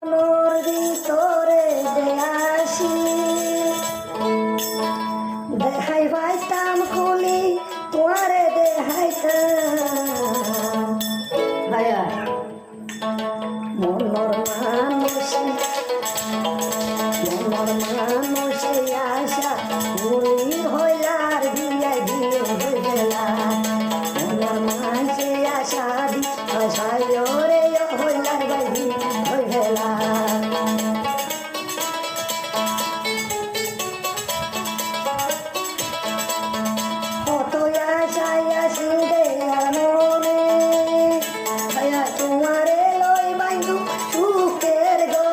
মোর ভিতরে যে আসি দেখাই পাইতাম খুলি তোমারে দেখাইতাম ভাইয়া মনর মানুষে আশা মুড়ি হইলার বিয়াই দিয়ে হইলা মনর মানুষে আশা দি আশায় রে হইলার বাইদি হইলা কত আশায় আসি রে মনে ভাইয়া তোমারে লই বাইন্দু সুখের গো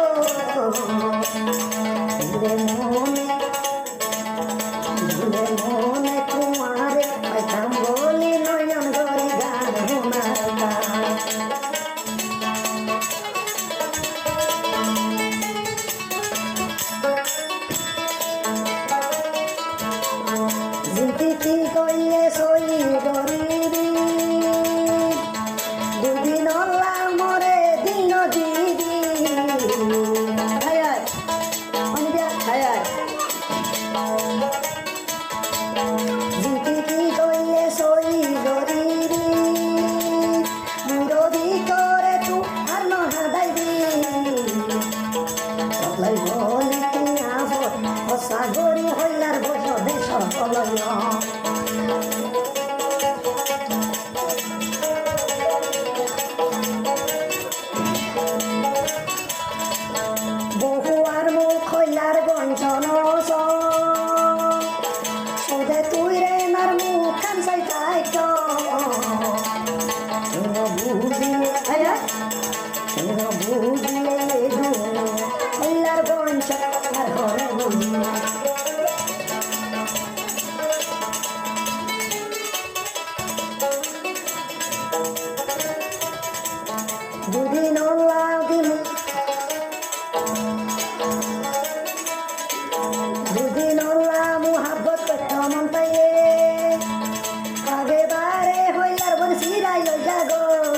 মনে তোমারে পাইতাম বলি নয়ন গরি গান শোনাইতাম জিন্দিগি কইলে সই গরিবি দুদিন মরে দিন দিদি জিন্দিগি কইলে সই গরিবি বিরোধী করে তু আর নহাদাইবি সবাই বলি তুই আবর সাগরী হইলার বস দেশ কলয় বহু আর মুখ হইলার বঞ্চন সোধে তুই রে নার মুখ খান সাই তাই বুঝিলে হইলার বঞ্চন আর ঘরে বুঝি দুদিন দিন দুদিন মুহাব্বত করতে মন পাইয়ে আগে বারে হইলার বন সিরাই যাগো